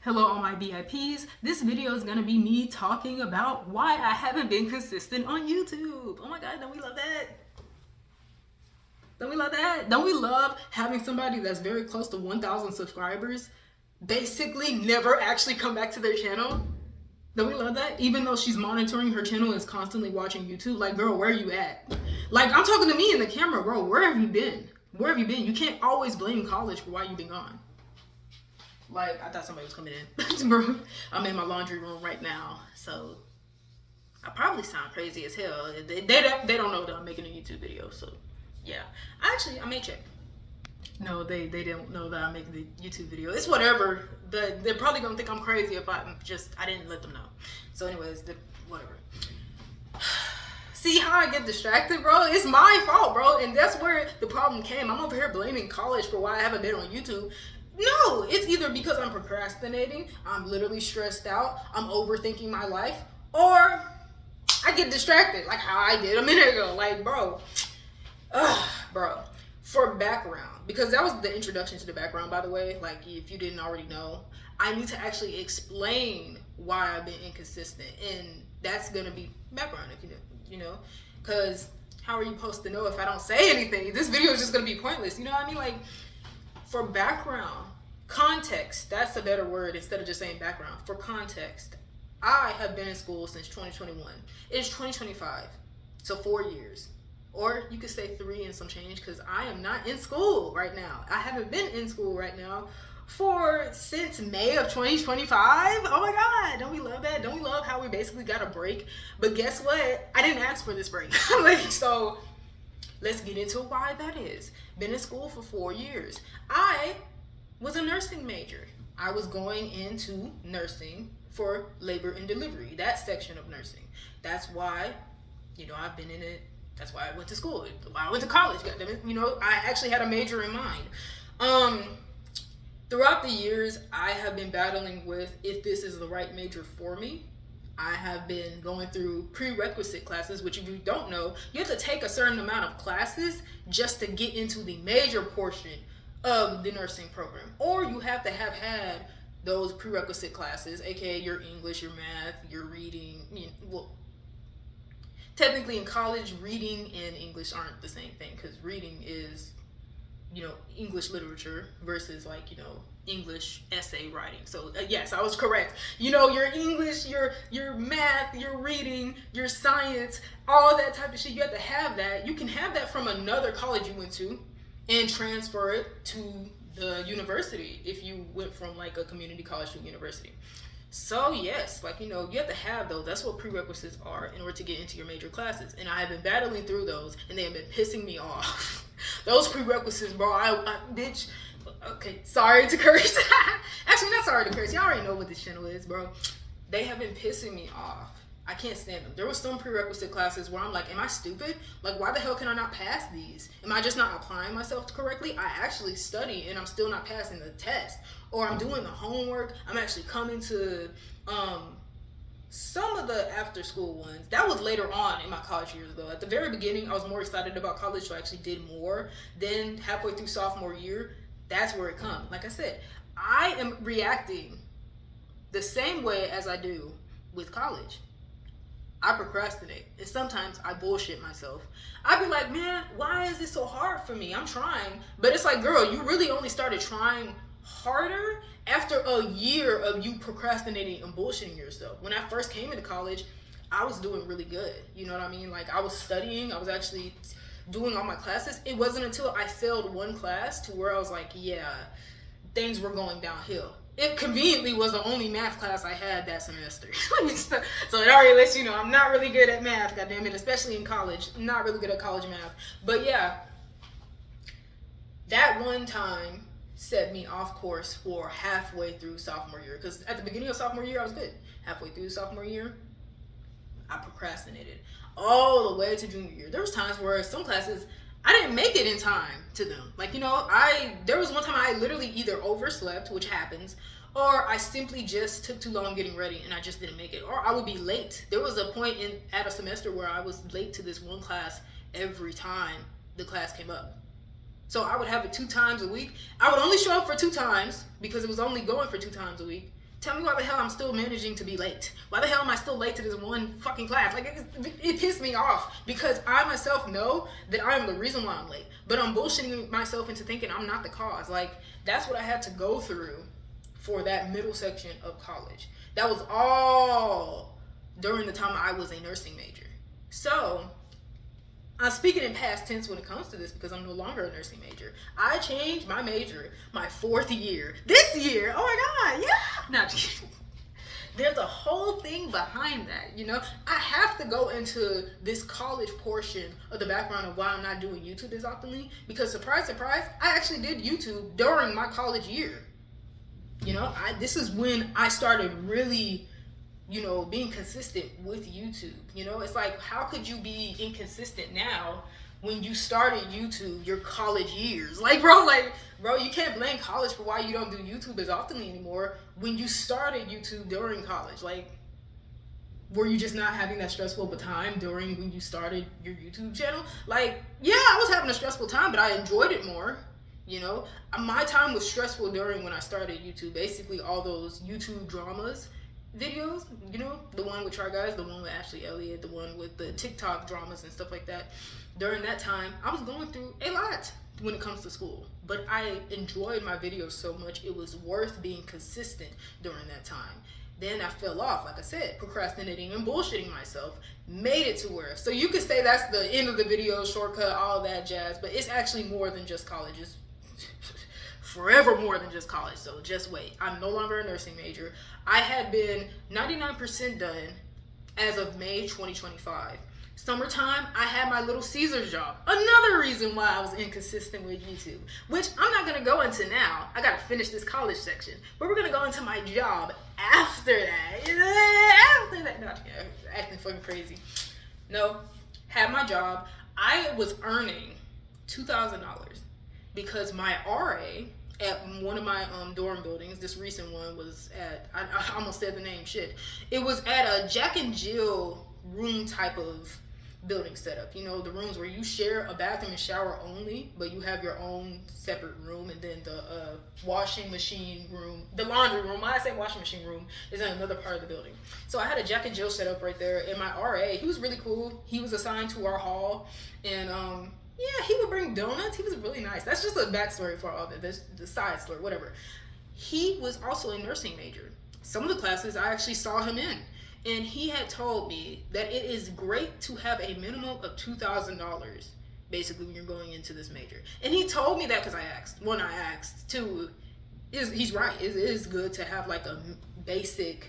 Hello all my VIPs. This video is gonna be me talking about why I haven't been consistent on YouTube. Oh my god, don't we love that? Don't we love that? Don't we love having somebody that's very close to 1,000 subscribers basically never actually come back to their channel? Don't we love that? Even though she's monitoring her channel and is constantly watching YouTube, like, girl, where are you at? Like, I'm talking to me in the camera, bro. Where have you been? Where have you been? You can't always blame college for why you've been gone. Like, I thought somebody was coming in. Bro, I'm in my laundry room right now, so I probably sound crazy as hell. They don't know that I'm making a YouTube video, so yeah. Actually, I may check. No, they don't know that I'm making the YouTube video. It's whatever. They're probably gonna think I'm crazy if I didn't let them know. So anyways, whatever. See how I get distracted, bro? It's my fault, bro. And that's where the problem came. I'm over here blaming college for why I haven't been on YouTube. No, it's either because I'm procrastinating, I'm literally stressed out, I'm overthinking my life, or I get distracted, like how I did a minute ago. Like, bro, for background, because that was the introduction to the background, by the way. Like, if you didn't already know, I need to actually explain why I've been inconsistent, and that's gonna be background, if you know, because how are you supposed to know if I don't say anything? This video is just gonna be pointless, you know what I mean? Like, for background, context, that's a better word instead of just saying background. For context, I have been in school since 2021. It's 2025, so 4 years. Or you could say 3 and some change, because I am not in school right now. I haven't been in school right now since May of 2025. Oh my God, don't we love that? Don't we love how we basically got a break? But guess what? I didn't ask for this break. So let's get into why that is. Been in school for 4 years. I was a nursing major. I was going into nursing for labor and delivery, that section of nursing. That's why, I've been in it. That's why I went to school. Why I went to college. I actually had a major in mind. Throughout the years, I have been battling with if this is the right major for me. I have been going through prerequisite classes, which if you don't know, you have to take a certain amount of classes just to get into the major portion of the nursing program. Or you have to have had those prerequisite classes, aka your English, your math, your reading. Technically in college, reading and English aren't the same thing, because reading is, English literature versus English essay writing. So yes, I was correct. Your English, your math, your reading, your science, all that type of shit, you have to have that. You can have that from another college you went to and transfer it to the university if you went from a community college to a university. So yes, you have to have those. That's what prerequisites are in order to get into your major classes. And I have been battling through those, and they have been pissing me off. Those prerequisites, bro, bitch. Okay, sorry to curse. Actually, not sorry to curse. Y'all already know what this channel is, bro. They have been pissing me off. I can't stand them. There were some prerequisite classes where I'm like, am I stupid? Like, why the hell can I not pass these? Am I just not applying myself correctly? I actually study and I'm still not passing the test. Or I'm doing the homework. I'm actually coming to some of the after school ones. That was later on in my college years though. At the very beginning, I was more excited about college, so I actually did more. Then halfway through sophomore year, that's where it comes. Like I said, I am reacting the same way as I do with college. I procrastinate, and sometimes I bullshit myself. I'd be like, man, why is this so hard for me? I'm trying. But it's like, girl, you really only started trying harder after a year of you procrastinating and bullshitting yourself. When I first came into college, I was doing really good. You know what I mean? I was studying. I was actually doing all my classes. It wasn't until I failed one class to where I was like, yeah, things were going downhill. It conveniently was the only math class I had that semester. So it already lets you know I'm not really good at math, goddammit, especially in college. I'm not really good at college math. But yeah, that one time set me off course for halfway through sophomore year. Because at the beginning of sophomore year, I was good. Halfway through sophomore year, I procrastinated all the way to junior year. There was times where some classes, I didn't make it in time to them. There was one time I literally either overslept, which happens, or I simply just took too long getting ready and I just didn't make it. Or I would be late. There was a point at a semester where I was late to this one class every time the class came up. So I would have it 2 times a week. I would only show up for 2 times because it was only going for 2 times a week. Tell me why the hell I'm still managing to be late. Why the hell am I still late to this one fucking class? Like, it pissed me off because I myself know that I am the reason why I'm late. But I'm bullshitting myself into thinking I'm not the cause. Like, that's what I had to go through for that middle section of college. That was all during the time I was a nursing major. So, I'm speaking in past tense when it comes to this because I'm no longer a nursing major. I changed my major my 4th year. This year, oh my god, yeah. Not just kidding. There's a whole thing behind that, you know. I have to go into this college portion of the background of why I'm not doing YouTube as oftenly because surprise, surprise, I actually did YouTube during my college year. You know, this is when I started really, you know, being consistent with YouTube. You know, it's like, how could you be inconsistent now when you started YouTube your college years? Like, bro, you can't blame college for why you don't do YouTube as often anymore when you started YouTube during college. Like, were you just not having that stressful of a time during when you started your YouTube channel? Like, yeah, I was having a stressful time, but I enjoyed it more. You know, my time was stressful during when I started YouTube. Basically, all those YouTube dramas videos, you know, the one with Try Guys, the one with Ashley Elliott, the one with the TikTok dramas and stuff like that. During that time, I was going through a lot when it comes to school, but I enjoyed my videos so much it was worth being consistent during that time. Then I fell off, like I said, procrastinating and bullshitting myself made it to where, so you could say that's the end of the video, shortcut, all that jazz, but it's actually more than just college. It's forever more than just college, so just wait. I'm no longer a nursing major. I had been 99% done as of May 2025. Summertime, I had my Little Caesars job. Another reason why I was inconsistent with YouTube, which I'm not gonna go into now. I gotta finish this college section, but we're gonna go into my job after that. After that, no, acting fucking crazy. No, had my job. I was earning $2,000 because my RA at one of my dorm buildings, this recent one was at, I almost said the name, shit. It was at a Jack and Jill room type of building setup. You know, the rooms where you share a bathroom and shower only, but you have your own separate room, and then the washing machine room, the laundry room, when I say washing machine room, is in another part of the building. So I had a Jack and Jill set up right there, and my RA, he was really cool. He was assigned to our hall, and yeah, he would bring donuts. He was really nice. That's just a backstory for all the side story, whatever. He was also a nursing major. Some of the classes I actually saw him in. And he had told me that it is great to have a minimum of $2,000 basically when you're going into this major. And he told me that because I asked. One, I asked. Two, he's right. It is good to have like a basic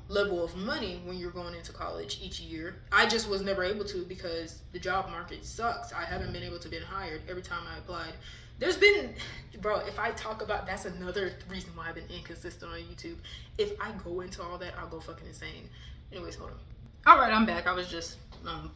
level of money when you're going into college each year. I just was never able to because the job market sucks. I haven't been able to be hired every time I applied. There's been, bro, if I talk about, that's another reason why I've been inconsistent on YouTube. If I go into all that, I'll go fucking insane. Anyways, hold on. All right, I'm back. I was just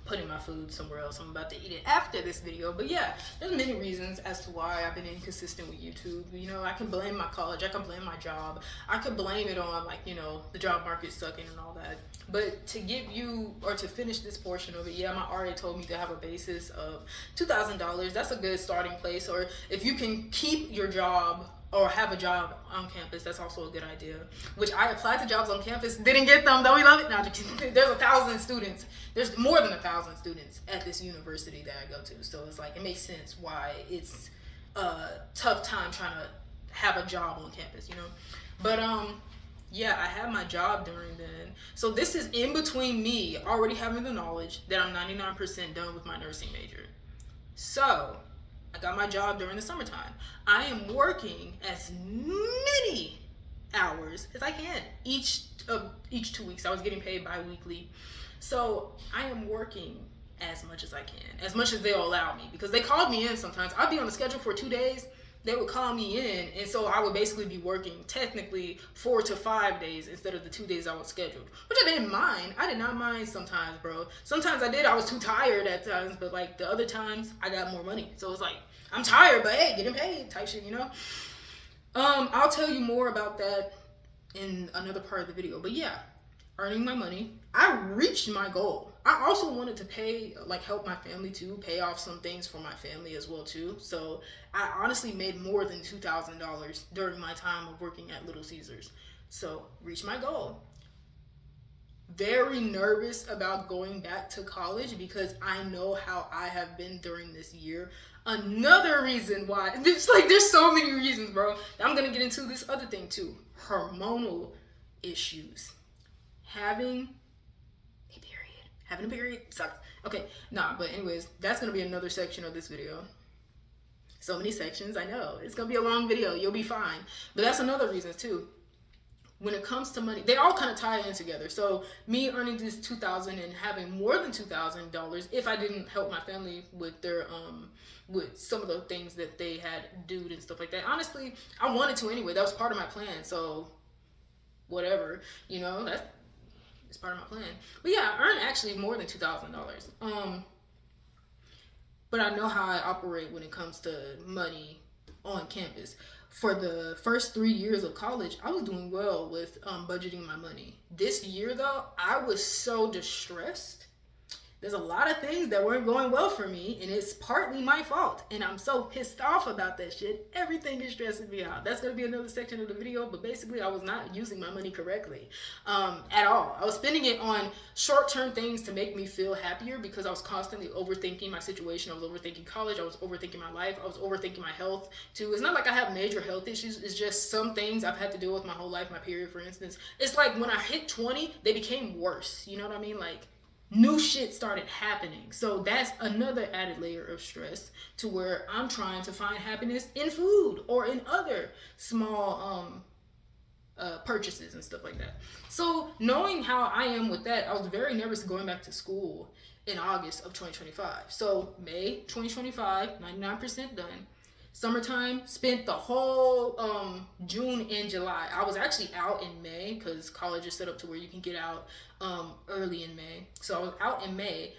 putting my food somewhere else. I'm about to eat it after this video. But yeah, there's many reasons as to why I've been inconsistent with YouTube. You know, I can blame my college. I can blame my job. I can blame it on, like, you know, the job market sucking and all that. But to give you, or to finish this portion of it, yeah, my RA told me to have a basis of $2,000. That's a good starting place. Or if you can keep your job or have a job on campus, that's also a good idea. Which I applied to jobs on campus, didn't get them, though we love it. No, there's 1,000 students. There's more than 1,000 students at this university that I go to. So it's like, it makes sense why it's a tough time trying to have a job on campus, you know? But yeah, I had my job during then. So this is in between me already having the knowledge that I'm 99% done with my nursing major. So I got my job during the summertime. I am working as many hours as I can each 2 weeks. I was getting paid bi-weekly. So I am working as much as I can, as much as they'll allow me, because they called me in sometimes. I'd be on the schedule for 2 days. They would call me in, and so I would basically be working technically 4 to 5 days instead of the 2 days I was scheduled, which I didn't mind. I did not mind sometimes, bro. Sometimes I did. I was too tired at times, but like the other times I got more money. So it's like, I'm tired, but hey, getting paid type shit, you know? I'll tell you more about that in another part of the video, but yeah, earning my money. I reached my goal. I also wanted to help my family too, pay off some things for my family as well too. So I honestly made more than $2,000 during my time of working at Little Caesars. So, reach my goal. Very nervous about going back to college because I know how I have been during this year. Another reason why, there's so many reasons, bro. I'm gonna get into this other thing too. Hormonal issues. Having a period sucks. Okay, nah, but anyways, that's gonna be another section of this video. So many sections, I know. It's gonna be a long video, you'll be fine. But that's another reason too. When it comes to money, they all kind of tie in together. So me earning this $2,000 and having more than $2,000 if I didn't help my family with their with some of the things that they had due and stuff like that. Honestly, I wanted to anyway. That was part of my plan. So whatever, that's part of my plan. But yeah, I earned actually more than $2,000. But I know how I operate when it comes to money on campus. For the first 3 years of college, I was doing well with budgeting my money. This year, though, I was so distressed. There's a lot of things that weren't going well for me, and it's partly my fault. And I'm so pissed off about that shit. Everything is stressing me out. That's going to be another section of the video, but basically, I was not using my money correctly at all. I was spending it on short-term things to make me feel happier because I was constantly overthinking my situation. I was overthinking college. I was overthinking my life. I was overthinking my health, too. It's not like I have major health issues. It's just some things I've had to deal with my whole life. My period, for instance. It's like when I hit 20, they became worse. You know what I mean? Like, new shit started happening. So that's another added layer of stress to where I'm trying to find happiness in food or in other small purchases and stuff like that. So knowing how I am with that, I was very nervous going back to school in August of 2025. So May 2025, 99% done. Summertime, spent the whole June and July. I was actually out in May because college is set up to where you can get out early in May. So I was out in May,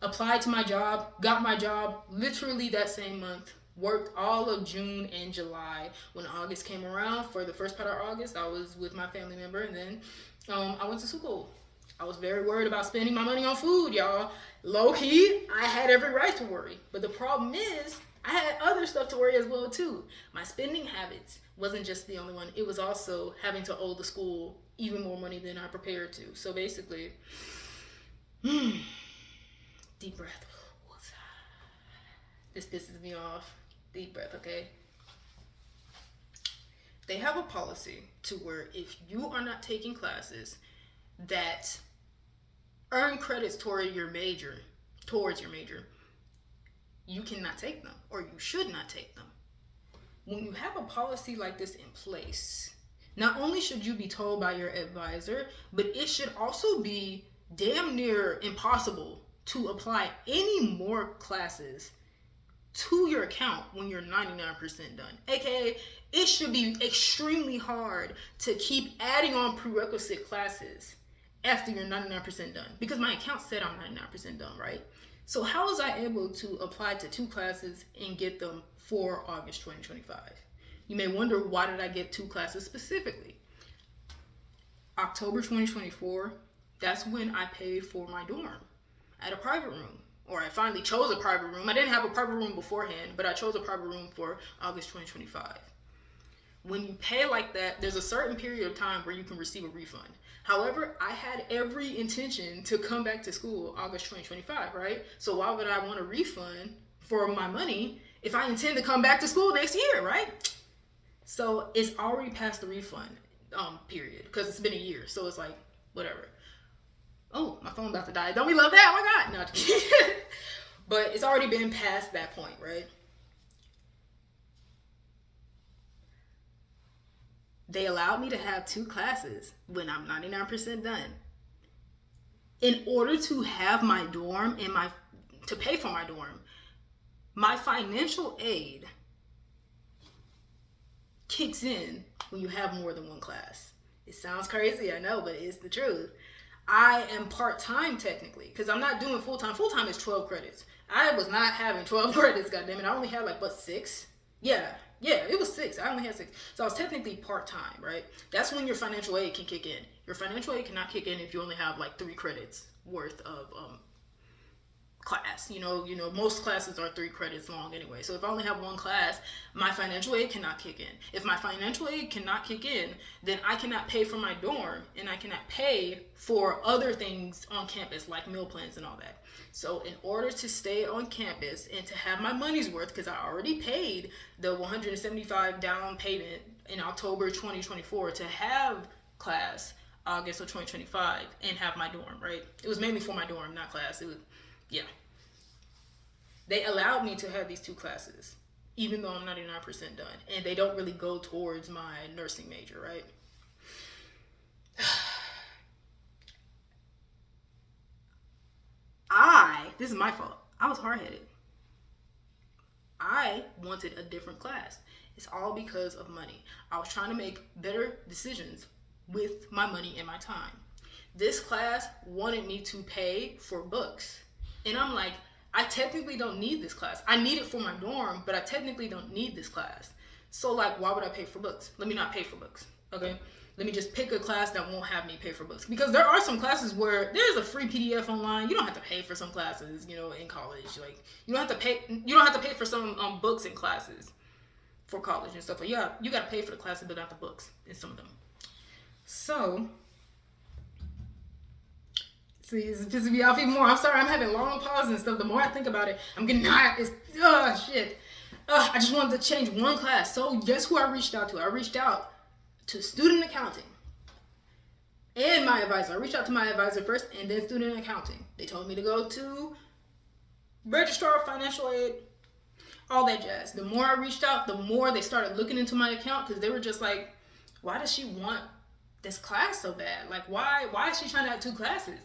applied to my job, got my job literally that same month, worked all of June and July. When August came around, for the first part of August, I was with my family member, and then I went to school. I was very worried about spending my money on food, y'all. Low-key, I had every right to worry. But the problem is, I had other stuff to worry as well too. My spending habits wasn't just the only one. It was also having to owe the school even more money than I prepared to. So basically, deep breath. This pisses me off. Deep breath, okay? They have a policy to where if you are not taking classes that earn credits towards your major, you cannot take them, or you should not take them. When you have a policy like this in place, not only should you be told by your advisor, but it should also be damn near impossible to apply any more classes to your account when you're 99% done. AKA, it should be extremely hard to keep adding on prerequisite classes after you're 99% done. Because my account said I'm 99% done, right? So how was I able to apply to 2 classes and get them for August 2025? You may wonder, why did I get 2 classes specifically? October 2024, that's when I paid for my dorm at a private room. Or I finally chose a private room. I didn't have a private room beforehand, but I chose a private room for August 2025. When you pay like that, there's a certain period of time where you can receive a refund. However, I had every intention to come back to school August 2025, right? So why would I want a refund for my money if I intend to come back to school next year, right? So it's already past the refund period because it's been a year. So it's like, whatever. Oh, my phone about to die. Don't we love that? Oh my God. No, just kidding. But it's already been past that point, right? They allowed me to have 2 classes when I'm 99% done. In order to have my dorm and to pay for my dorm, my financial aid kicks in when you have more than 1 class. It sounds crazy, I know, but it's the truth. I am part-time technically because I'm not doing full-time. Full-time is 12 credits. I was not having 12 credits, goddammit. I only had 6? Yeah, it was 6. I only had 6. So I was technically part-time, right? That's when your financial aid can kick in. Your financial aid cannot kick in if you only have 3 credits worth of class. Most classes are 3 credits long anyway. So if I only have one class, my financial aid cannot kick in. If my financial aid cannot kick in, then I cannot pay for my dorm, and I cannot pay for other things on campus like meal plans and all that. So in order to stay on campus and to have my money's worth, because I already paid the $175 down payment in October 2024 to have class August of 2025 and have my dorm, right? It was mainly for my dorm, not class. It was, yeah. They allowed me to have these 2 classes, even though I'm 99% done. And they don't really go towards my nursing major, right? This is my fault. I was hard-headed. I wanted a different class. It's all because of money. I was trying to make better decisions with my money and my time. This class wanted me to pay for books. And I'm like, I technically don't need this class. I need it for my dorm, but I technically don't need this class. So like, why would I pay for books? Let me not pay for books, okay? Let me just pick a class that won't have me pay for books. Because there are some classes where there's a free PDF online. You don't have to pay for some classes, in college. Like, you don't have to pay for some books and classes for college and stuff. But yeah, you got to pay for the classes, but not the books in some of them. So, see, it's pissing me off even more. I'm sorry, I'm having long pauses and stuff. The more I think about it, I'm getting hot. Shit. I just wanted to change one class. So guess who I reached out to? I reached out to student accounting and my advisor. I reached out to my advisor first and then student accounting. They told me to go to registrar of financial aid, all that jazz. The more I reached out, the more they started looking into my account, because they were just like, why does she want this class so bad? Like, why is she trying to have 2 classes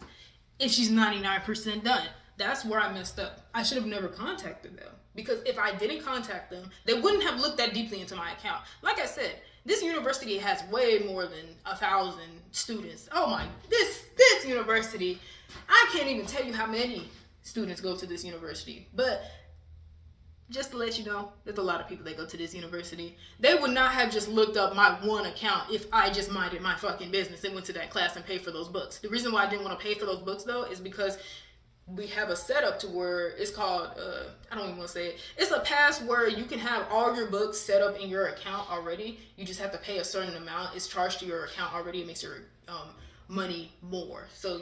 if she's 99% done? That's where I messed up. I should have never contacted them, because if I didn't contact them, they wouldn't have looked that deeply into my account. Like I said, this university has way more than 1,000 students. Oh my, this university, I can't even tell you how many students go to this university. But just to let you know, there's a lot of people that go to this university. They would not have just looked up my one account if I just minded my fucking business and went to that class and paid for those books. The reason why I didn't want to pay for those books, though, is because we have a setup to where it's called, I don't even want to say it. It's a pass where you can have all your books set up in your account already. You just have to pay a certain amount. It's charged to your account already. It makes your money more. So